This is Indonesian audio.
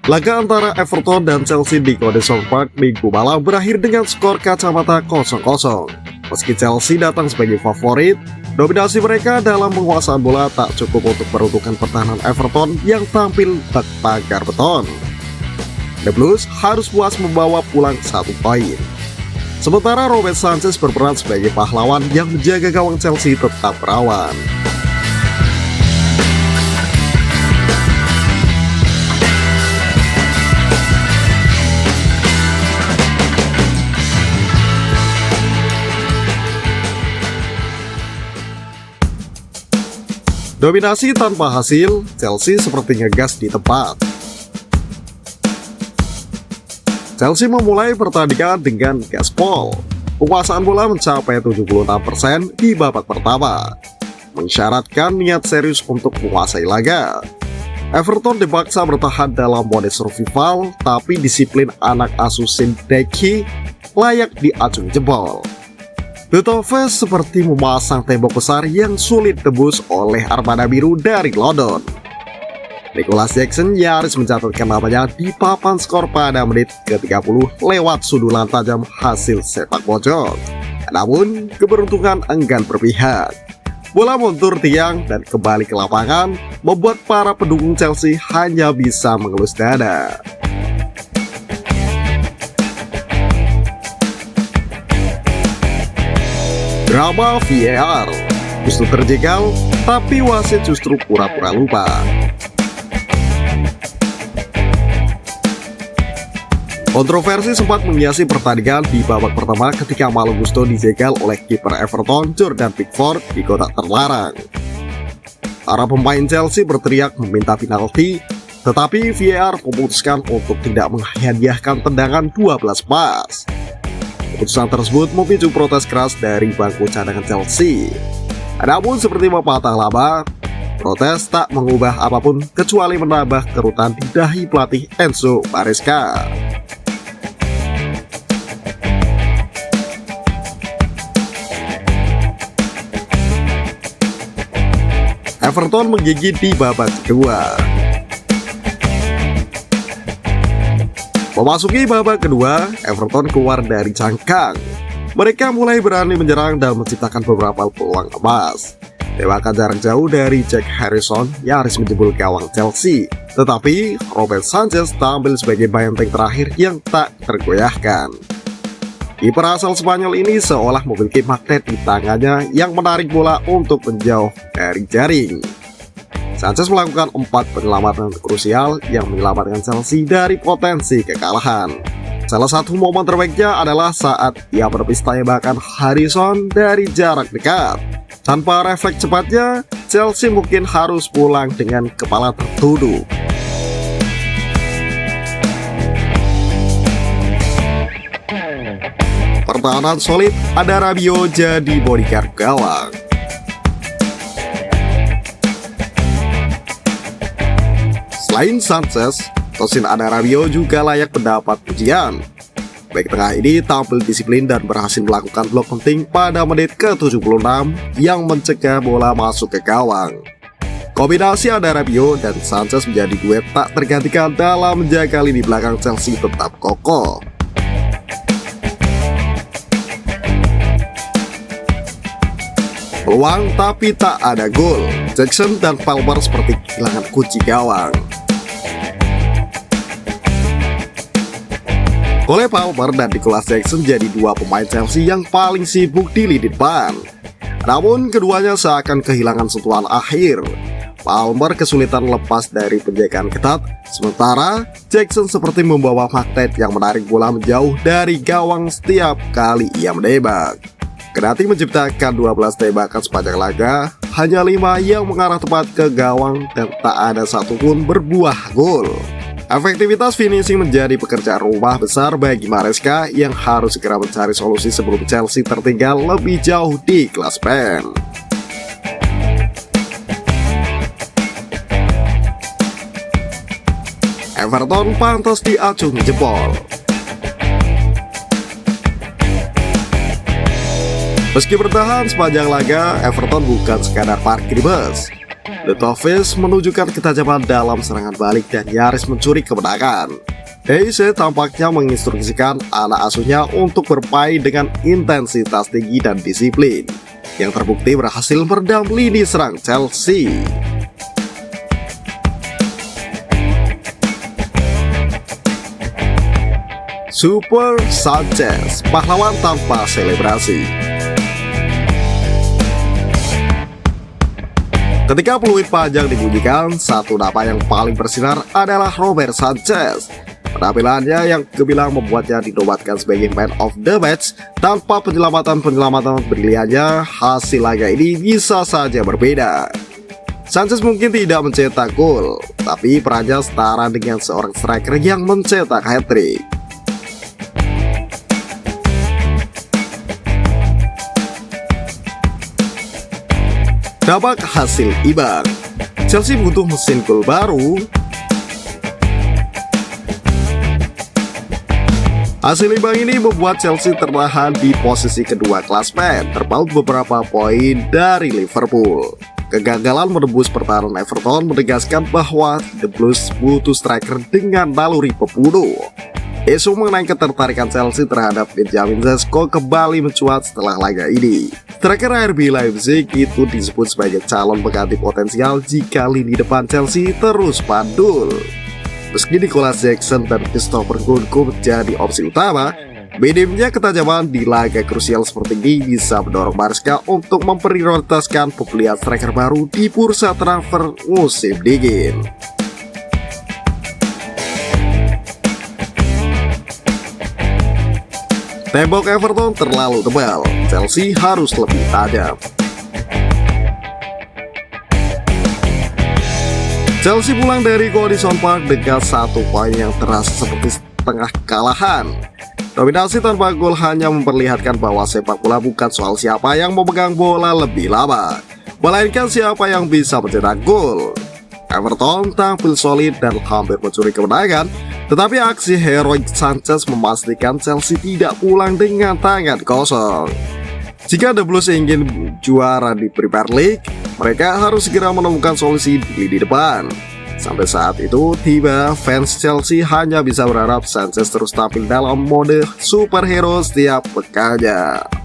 Laga antara Everton dan Chelsea di Goodison Park Minggu malam berakhir dengan skor kacamata 0-0. Meski Chelsea datang sebagai favorit, dominasi mereka dalam penguasaan bola tak cukup untuk meruntuhkan pertahanan Everton yang tampil tak pagar beton. The Blues harus puas membawa pulang 1 poin. Sementara Robert Sanchez berperan sebagai pahlawan yang menjaga gawang Chelsea tetap berawan. Dominasi tanpa hasil, Chelsea seperti ngegas di tempat. Chelsea memulai pertandingan dengan gaspol. Penguasaan bola mencapai 76% di babak pertama, mensyaratkan niat serius untuk menguasai laga. Everton dipaksa bertahan dalam mode survival, tapi disiplin anak asuh Sindeki layak diacungi jempol. The Toffees seperti memasang tembok besar yang sulit tebus oleh armada biru dari London. Nicholas Jackson nyaris mencatatkan namanya di papan skor pada menit ke-30 lewat sundulan tajam hasil sepak pojok. Namun, keberuntungan enggan berpihak. Bola mundur tiang dan kembali ke lapangan membuat para pendukung Chelsea hanya bisa mengelus dada. Drama VAR justru terjegal, tapi wasit justru pura-pura lupa. Kontroversi sempat menghiasi pertandingan di babak pertama ketika Malo Gusto dijegal oleh kiper Everton Jordan Pickford di kotak terlarang. Para pemain Chelsea berteriak meminta penalti, tetapi VAR memutuskan untuk tidak menghadiahkan tendangan 12 pas. Keputusan tersebut memicu protes keras dari bangku cadangan Chelsea. Namun seperti pepatah lama, protes tak mengubah apapun kecuali menambah kerutan di dahi pelatih Enzo Maresca. Everton menggigit di babak kedua. Memasuki babak kedua, Everton keluar dari cangkang. Mereka mulai berani menyerang dan menciptakan beberapa peluang emas. Tembakan jarak jauh dari Jack Harrison nyaris menjebol gawang Chelsea. Tetapi Robert Sanchez tampil sebagai benteng terakhir yang tak tergoyahkan. Kiper asal Spanyol ini seolah memiliki magnet di tangannya yang menarik bola untuk menjauh dari jaring. Sanchez melakukan 4 penyelamatan krusial yang menyelamatkan Chelsea dari potensi kekalahan. Salah satu momen terbaiknya adalah saat ia menepis tembakan Harrison dari jarak dekat. Tanpa refleks cepatnya, Chelsea mungkin harus pulang dengan kepala tertuduh. Pertahanan solid, ada Rabiot jadi bodyguard gawang. Selain Sanchez, Tosin Adarabioyo juga layak mendapat pujian. Bek tengah ini tampil disiplin dan berhasil melakukan blok penting pada menit ke-76 yang mencegah bola masuk ke gawang. Kombinasi Adarabioyo dan Sanchez menjadi duet tak tergantikan dalam menjaga lini belakang Chelsea tetap kokoh. Peluang tapi tak ada gol. Jackson dan Palmer seperti kehilangan kunci gawang. Cole Palmer dan Nicholas Jackson jadi 2 pemain Chelsea yang paling sibuk di lini depan. Namun keduanya seakan kehilangan sentuhan akhir. Palmer kesulitan lepas dari penjagaan ketat, sementara Jackson seperti membawa magnet yang menarik bola menjauh dari gawang setiap kali ia menembak. Kendati menciptakan 12 tembakan sepanjang laga, hanya 5 yang mengarah tepat ke gawang dan tak ada satupun berbuah gol. Efektivitas finishing menjadi pekerjaan rumah besar bagi Maresca yang harus segera mencari solusi sebelum Chelsea tertinggal lebih jauh di klasemen. Everton pantas diacungi jempol. Meski bertahan sepanjang laga, Everton bukan sekadar parkir bus. Lutovic menunjukkan ketajaman dalam serangan balik dan nyaris mencuri kemenangan. Eze tampaknya menginstruksikan anak asuhnya untuk bermain dengan intensitas tinggi dan disiplin, yang terbukti berhasil meredam lini serang Chelsea. Super Sanchez, pahlawan tanpa selebrasi. Ketika peluit panjang dibunyikan, satu nama yang paling bersinar adalah Robert Sanchez. Penampilannya yang gemilang membuatnya dinobatkan sebagai man of the match. Tanpa penyelamatan briliannya, hasil laga ini bisa saja berbeda. Sanchez mungkin tidak mencetak gol, tapi perannya setara dengan seorang striker yang mencetak hat-trick. Dampak hasil imbang. Chelsea butuh mesin gol baru. Hasil imbang ini membuat Chelsea tertahan di posisi kedua klasemen, terpaut beberapa poin dari Liverpool. Kegagalan menembus pertahanan Everton menegaskan bahwa The Blues butuh striker dengan naluri pembunuh. Isu mengenai ketertarikan Chelsea terhadap Benjamin Sesko kembali mencuat setelah laga ini. Striker RB Leipzig itu disebut sebagai calon pengganti potensial jika lini depan Chelsea terus mandul. Meski Nicholas Jackson dan Christopher Nkunku menjadi opsi utama, minimnya ketajaman di laga krusial seperti ini bisa mendorong Barca untuk memprioritaskan pembelian striker baru di bursa transfer musim dingin. Tembok Everton terlalu tebal, Chelsea harus lebih tajam. Chelsea pulang dari Goodison Park dengan 1 poin yang terasa seperti setengah kekalahan. Dominasi tanpa gol hanya memperlihatkan bahwa sepak bola bukan soal siapa yang memegang bola lebih lama, melainkan siapa yang bisa mencetak gol. Everton tampil solid dan hampir mencuri kemenangan, tetapi aksi heroik Sanchez memastikan Chelsea tidak pulang dengan tangan kosong. Jika The Blues ingin juara di Premier League, mereka harus segera menemukan solusi di lini depan. Sampai saat itu tiba, fans Chelsea hanya bisa berharap Sanchez terus tampil dalam mode superhero setiap pekannya.